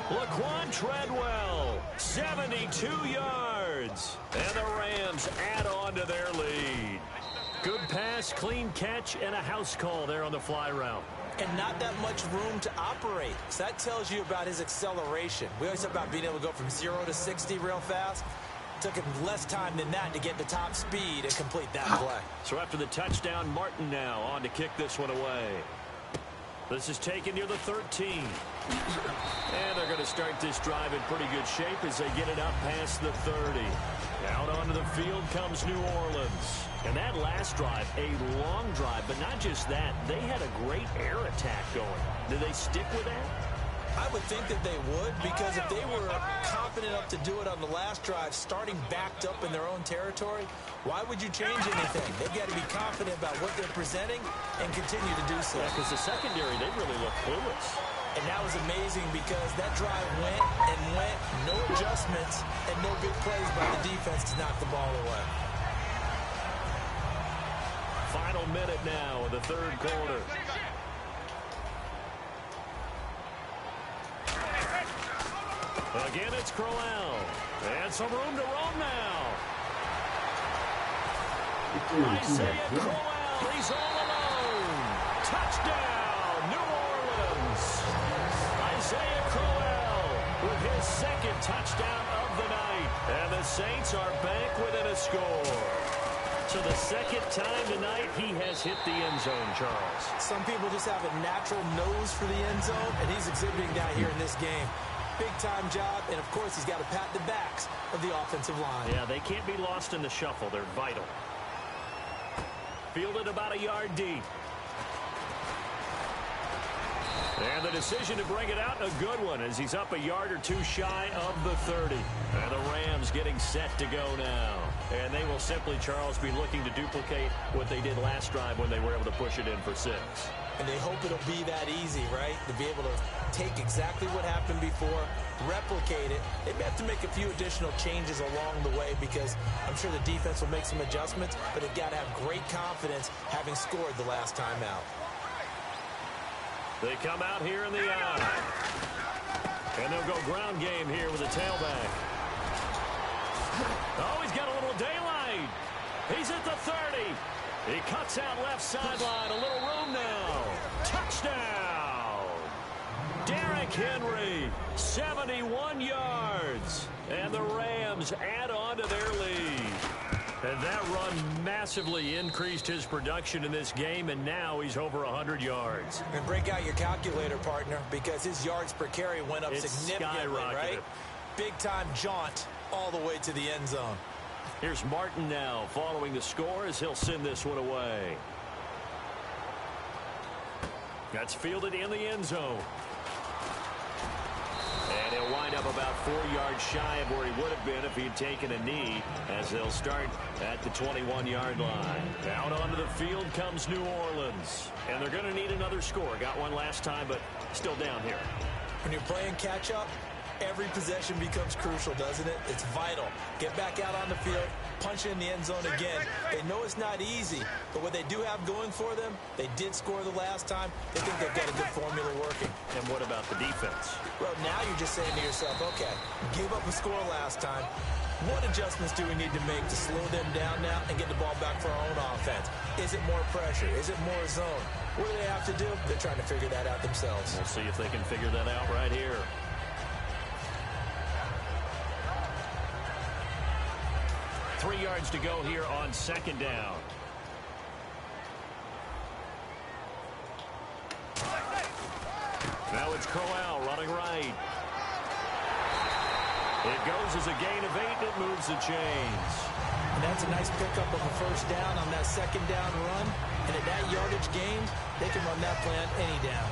Laquan Treadwell, 72 yards. And the Rams add on to their lead. Good pass, clean catch, and a house call there on the fly route. And not that much room to operate. So that tells you about his acceleration. We always talk about being able to go from 0 to 60 real fast. It took him less time than that to get the top speed and complete that play. So after the touchdown, Martin now on to kick this one away. This is taken near the 13. And they're going to start this drive in pretty good shape as they get it up past the 30. Out onto the field comes New Orleans. And that last drive, a long drive, but not just that. They had a great air attack going. Did they stick with that? I would think that they would, because if they were confident enough to do it on the last drive, starting backed up in their own territory, why would you change anything? They've got to be confident about what they're presenting and continue to do so. Yeah, because the secondary, they really look clueless. And that was amazing because that drive went and went, no adjustments, and no big plays by the defense to knock the ball away. Final minute now of the 3rd quarter. Again, it's Crowell. And some room to roam now. Isaiah Crowell, he's all alone. Touchdown, New Orleans. Isaiah Crowell with his second touchdown of the night. And the Saints are back within a score. So the second time tonight he has hit the end zone, Charles. Some people just have a natural nose for the end zone, and he's exhibiting that here in this game. Big-time job, and, of course, he's got to pat the backs of the offensive line. Yeah, they can't be lost in the shuffle. They're vital. Fielded about a yard deep. And the decision to bring it out, a good one, as he's up a yard or two shy of the 30. And the Rams getting set to go now. And they will simply, Charles, be looking to duplicate what they did last drive when they were able to push it in for 6. And they hope it'll be that easy, right? To be able to take exactly what happened before, replicate it. They may have to make a few additional changes along the way because I'm sure the defense will make some adjustments, but they've got to have great confidence having scored the last time out. They come out here in the eye. And they'll go ground game here with a tailback. Oh, he's got a little daylight. He's at the 30. He cuts out left sideline. A little room now. Touchdown. Derrick Henry, 71 yards. And the Rams add on to their lead. And that run massively increased his production in this game, and now he's over 100 yards. And break out your calculator, partner, because his yards per carry went up significantly, right? Big-time jaunt all the way to the end zone. Here's Martin now following the score as he'll send this one away. That's fielded in the end zone. And he'll wind up about 4 yards shy of where he would have been if he'd taken a knee, as they'll start at the 21-yard line. Out onto the field comes New Orleans. And they're going to need another score. Got one last time, but still down here. When you're playing catch-up, every possession becomes crucial, doesn't it? It's vital. Get back out on the field, punch in the end zone again. They know it's not easy, but what they do have going for them, they did score the last time. They think they've got a good formula working. And what about the defense? Well, now you're just saying to yourself, okay, gave up a score last time. What adjustments do we need to make to slow them down now and get the ball back for our own offense? Is it more pressure? Is it more zone? What do they have to do? They're trying to figure that out themselves. We'll see if they can figure that out right here. Three yards to go here on second down. Now it's Crowell running right. It goes as a gain of 8, and it moves the chains. And that's a nice pickup of a first down on that second down run. And at that yardage gain, they can run that play on any down.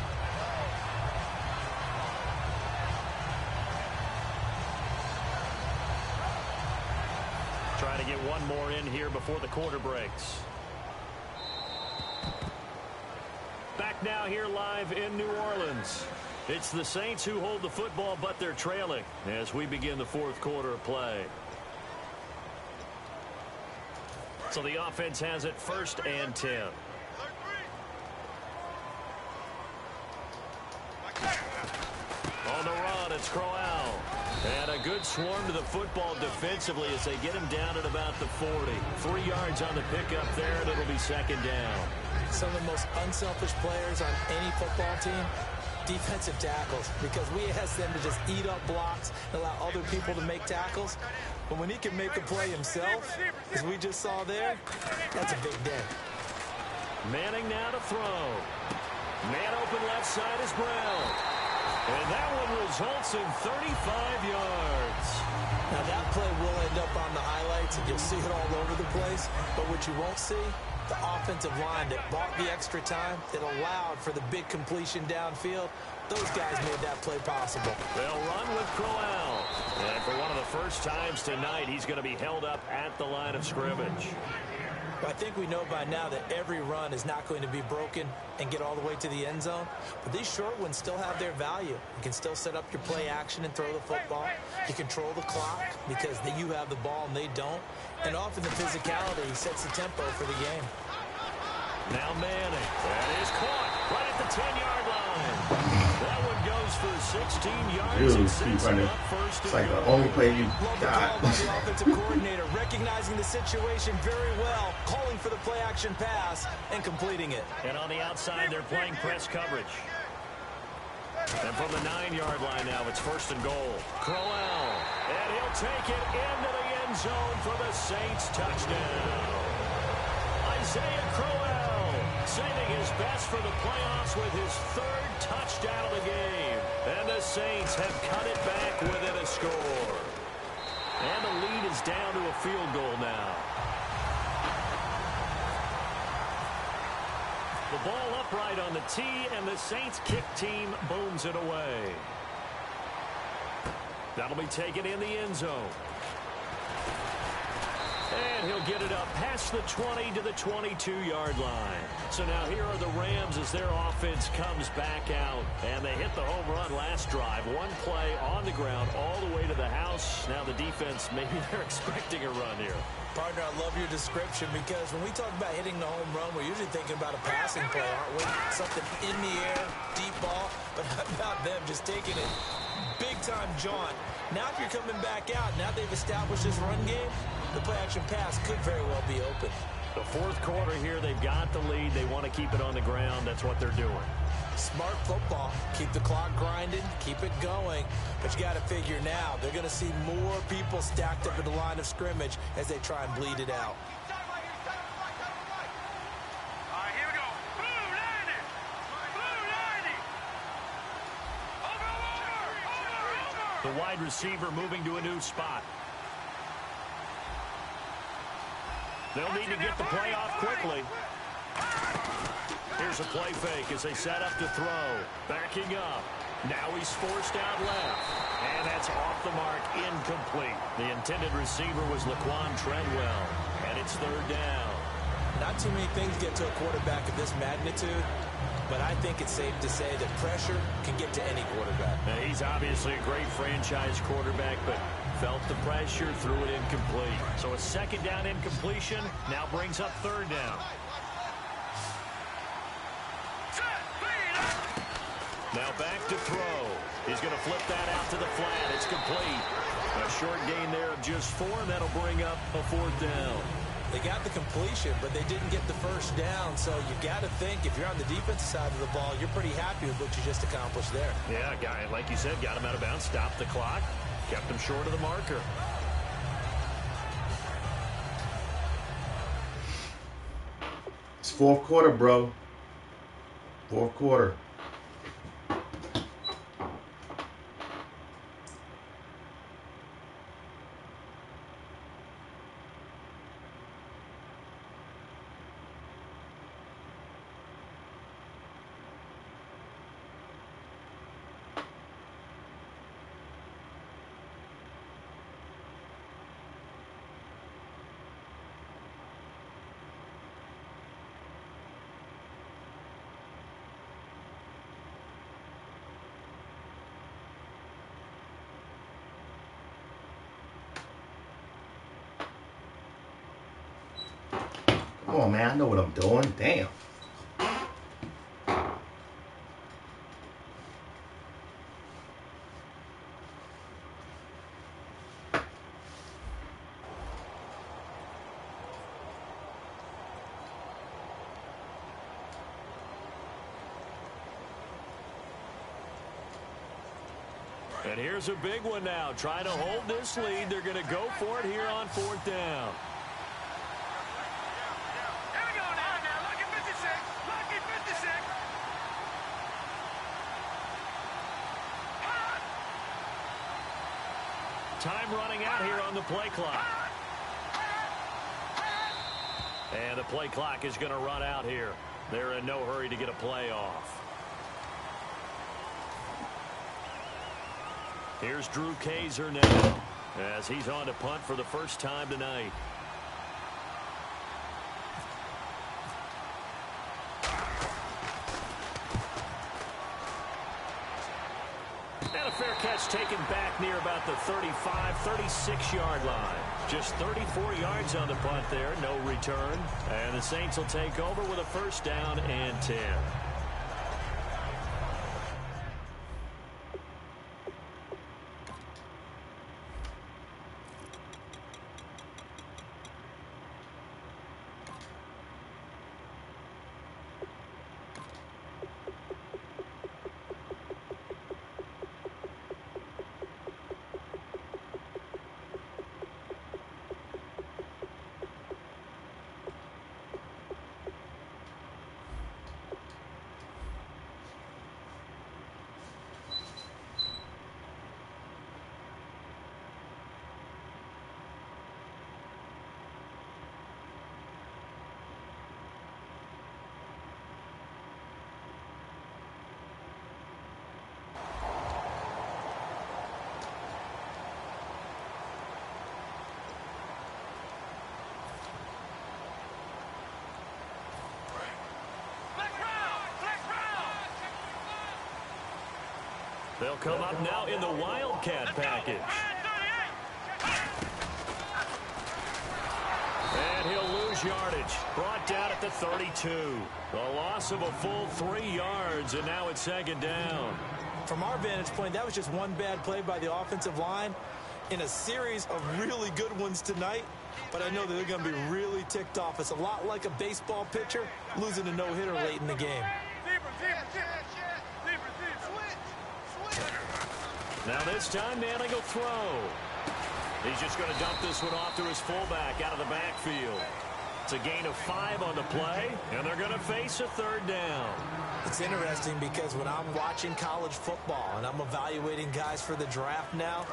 Trying to get one more in here before the quarter breaks. Back now here live in New Orleans. It's the Saints who hold the football, but they're trailing as we begin the fourth quarter of play. So the offense has it 1st and 10. On the run, it's Crowell. And a good swarm to the football defensively as they get him down at about the 40. 3 yards on the pickup there, and it'll be second down. Some of the most unselfish players on any football team, defensive tackles, because we ask them to just eat up blocks and allow other people to make tackles. But when he can make a play himself, as we just saw there, that's a big day. Manning now to throw. Man open left side is Brown. And that one results in 35 yards. Now that play will end up on the highlights, and you'll see it all over the place. But what you won't see, the offensive line that bought the extra time, that allowed for the big completion downfield, those guys made that play possible. They'll run with Crowell. And for one of the first times tonight, he's going to be held up at the line of scrimmage. I think we know by now that every run is not going to be broken and get all the way to the end zone. But these short ones still have their value. You can still set up your play action and throw the football. You control the clock because you have the ball and they don't. And often the physicality sets the tempo for the game. Now Manning. That is caught right at the 10-yard line. That one goes for 16 yards Really and keep sets him running. up first It's and like the goal. only play you Love the got. call by the offensive coordinator, recognizing the situation very well, calling for the play-action pass, and completing it. And on the outside, they're playing press coverage. And from the 9-yard line now, it's first and goal. Crowell, and he'll take it into the end zone for the Saints touchdown. Isaiah Crowell saving his best for the playoffs with his 3rd touchdown of the game. And the Saints have cut it back within a score. And the lead is down to a field goal now. The ball upright on the tee, and the Saints kick team booms it away. That'll be taken in the end zone. And he'll get it up past the 20 to the 22-yard line. So now here are the Rams as their offense comes back out. And they hit the home run last drive. One play on the ground all the way to the house. Now the defense, maybe they're expecting a run here. Partner, I love your description because when we talk about hitting the home run, we're usually thinking about a passing play, aren't we? Something in the air, deep ball. But how about them just taking it big-time jaunt? Now if you're coming back out, now they've established this run game, the play-action pass could very well be open. The 4th quarter here, they've got the lead. They want to keep it on the ground. That's what they're doing. Smart football. Keep the clock grinding. Keep it going. But you got to figure now, they're going to see more people stacked up at the line of scrimmage as they try and bleed it out. All right, here we go. Blue 90. Blue 90. Over. The wide receiver moving to a new spot. They'll need to get the play off quickly. Here's a play fake as they set up to throw. Backing up. Now he's forced out left. And that's off the mark, incomplete. The intended receiver was Laquan Treadwell. And it's 3rd down. Not too many things get to a quarterback of this magnitude, but I think it's safe to say that pressure can get to any quarterback. Now, he's obviously a great franchise quarterback, but felt the pressure, threw it incomplete. So a 2nd down incompletion now brings up 3rd down. Now back to throw. He's going to flip that out to the flat. It's complete. A short gain there of just 4, and that'll bring up a 4th down. They got the completion, but they didn't get the first down. So you got to think, if you're on the defensive side of the ball, you're pretty happy with what you just accomplished there. Yeah, guy, like you said, got him out of bounds, stopped the clock, kept him short of the marker. It's 4th quarter, bro. 4th quarter. Come on, man. I know what I'm doing. Damn. And here's a big one now. Trying to hold this lead. They're going to go for it here on 4th down. Here we go now. Lucky 56. Lucky 56. Time running out here on the play clock. And the play clock is going to run out here. They're in no hurry to get a play off. Here's Drew Kaiser now as he's on to punt for the first time tonight. And a fair catch taken back near about the 35, 36-yard line. Just 34 yards on the punt there, no return. And the Saints will take over with a 1st down and 10. They'll come up now in the Wildcat package. And he'll lose yardage. Brought down at the 32. A loss of a full 3 yards, and now it's second down. From our vantage point, that was just one bad play by the offensive line in a series of really good ones tonight. But I know that they're going to be really ticked off. It's a lot like a baseball pitcher losing a no-hitter late in the game. Now this time, Manning will throw. He's just going to dump this one off to his fullback out of the backfield. It's a gain of 5 on the play, and they're going to face a third down. It's interesting because when I'm watching college football and I'm evaluating guys for the draft now,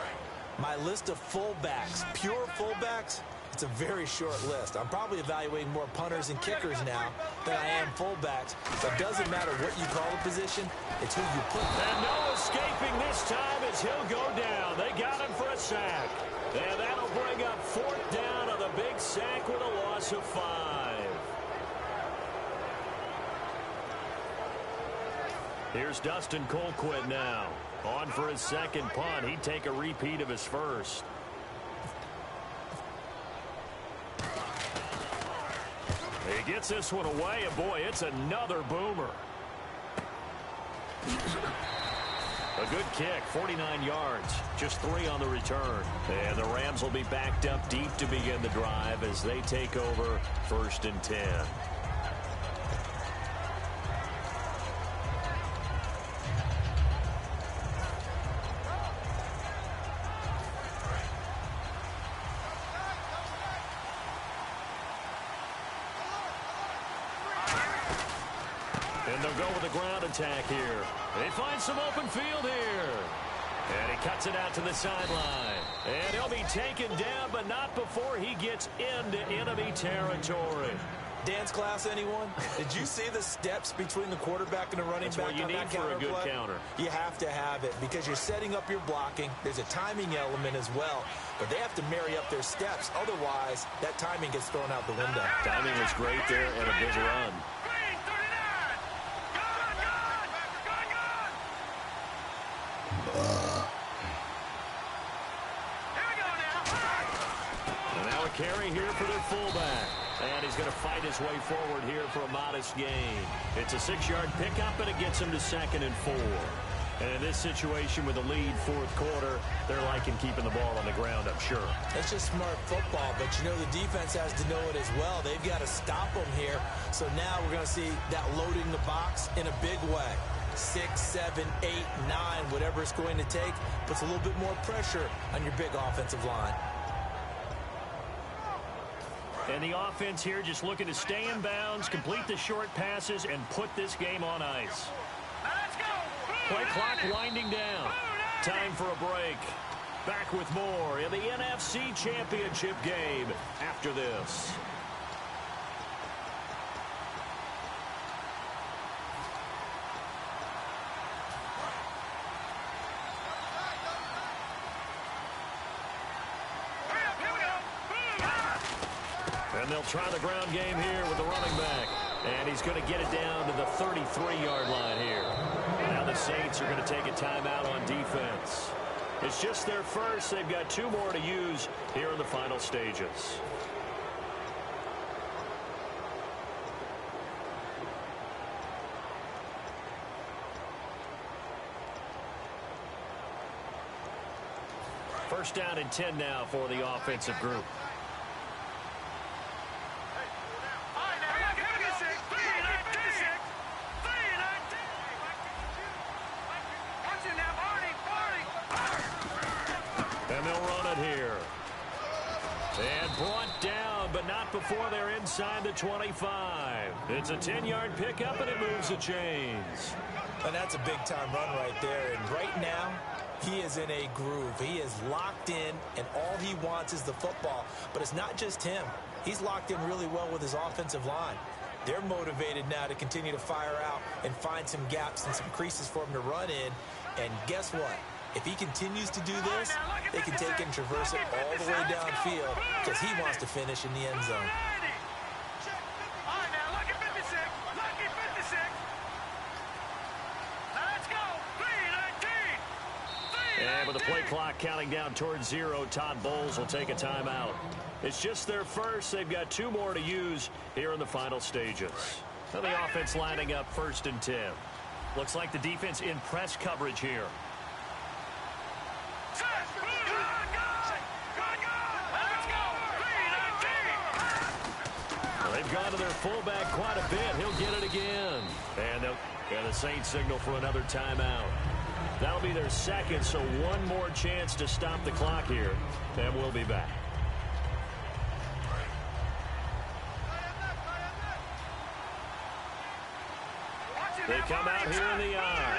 my list of fullbacks, pure fullbacks, it's a very short list. I'm probably evaluating more punters and kickers now than I am fullbacks. So it doesn't matter what you call the position, it's who you put there. And no escaping this time as he'll go down. They got him for a sack. And that'll bring up 4th down on the big sack with a loss of 5. Here's Dustin Colquitt now. On for his second punt. He'd take a repeat of his first. He gets this one away, and boy, it's another boomer. A good kick, 49 yards, just 3 on the return. And the Rams will be backed up deep to begin the drive as they take over 1st and 10. And they'll go with a ground attack here. They find some open field here. And he cuts it out to the sideline. And he'll be taken down, but not before he gets into enemy territory. Dance class, anyone? Did you see the steps between the quarterback and the running That's back what you on need that for counter a good play? counter. You have to have it because you're setting up your blocking. There's a timing element as well, but they have to marry up their steps. Otherwise, that timing gets thrown out the window. Timing was great there and a big run. And now a carry here for their fullback. And he's going to fight his way forward here for a modest gain. It's a 6-yard pickup, and it gets him to 2nd and 4. And in this situation with the lead 4th quarter, they're liking keeping the ball on the ground, I'm sure. That's just smart football, but you know the defense has to know it as well. They've got to stop them here. So now we're going to see that loading the box in a big way. 6, 7, 8, 9, whatever it's going to take, puts a little bit more pressure on your big offensive line. And the offense here just looking to stay in bounds, complete the short passes, and put this game on ice. Play clock winding down. Time for a break. Back with more in the NFC Championship game after this. And they'll try the ground game here with the running back. And he's going to get it down to the 33-yard line here. Now the Saints are going to take a timeout on defense. It's just their first. They've got 2 more to use here in the final stages. First down and 10 now for the offensive group. And they'll run it here. And brought down, but not before they're inside the 25. It's a 10-yard pickup, and it moves the chains. And that's a big-time run right there. And right now, he is in a groove. He is locked in, and all he wants is the football. But it's not just him. He's locked in really well with his offensive line. They're motivated now to continue to fire out and find some gaps and some creases for him to run in. And guess what? If he continues to do this, they can take and traverse it all the way downfield because he wants to finish in the end zone. And with the play clock counting down towards 0, Todd Bowles will take a timeout. It's just their first. They've got 2 more to use here in the final stages. And the offense lining up 1st and 10. Looks like the defense in press coverage here. They've gone to their fullback quite a bit. He'll get it again. And the Saints signal for another timeout. That'll be their second, so 1 more chance to stop the clock here. And we'll be back. They come out here in the eye.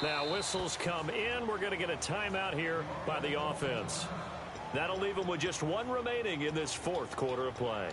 Now whistles come in. We're going to get a timeout here by the offense. That'll leave them with just 1 remaining in this 4th quarter of play.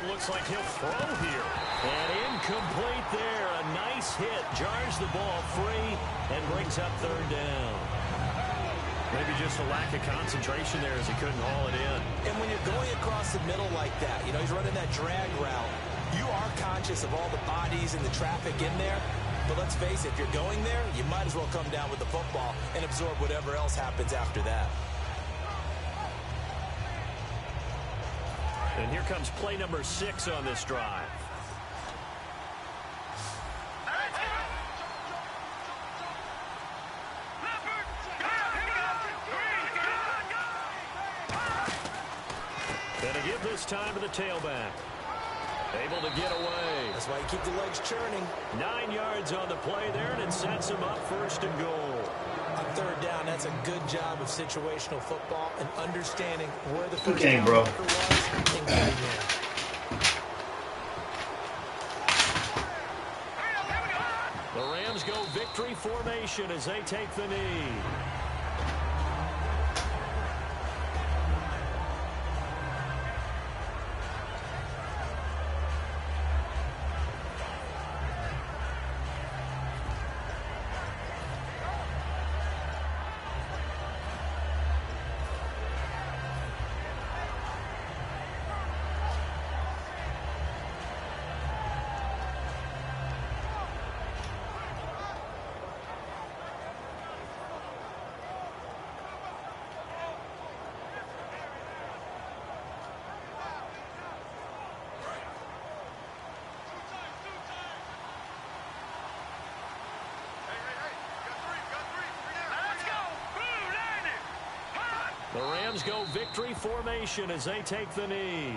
Looks like he'll throw here. And incomplete there. A nice hit. Jars the ball free and brings up 3rd down. Maybe just a lack of concentration there as he couldn't haul it in. And when you're going across the middle like that, you know, he's running that drag route, you are conscious of all the bodies and the traffic in there. But let's face it, if you're going there, you might as well come down with the football and absorb whatever else happens after that. And here comes play number 6 on this drive. Gonna give this time to the tailback. Able to get away. That's why you keep the legs churning. 9 yards on the play there, and it sets him up 1st and goal. On 3rd down, that's a good job of situational football and understanding where the first game, down bro. marker was and getting there. The Rams go victory formation as they take the knee. The Rams go victory formation as they take the knee.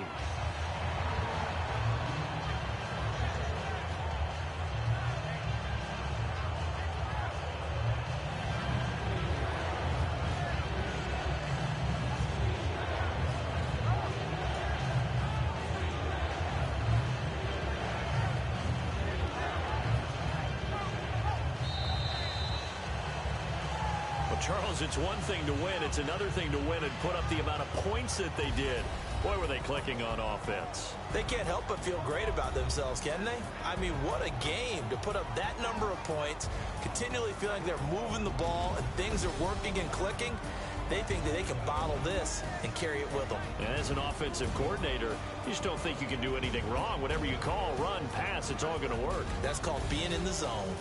Charles, it's one thing to win. It's another thing to win and put up the amount of points that they did. Boy, were they clicking on offense. They can't help but feel great about themselves, can they? I mean, what a game to put up that number of points, continually feeling they're moving the ball and things are working and clicking. They think that they can bottle this and carry it with them. And as an offensive coordinator, you just don't think you can do anything wrong. Whatever you call, run, pass, it's all going to work. That's called being in the zone.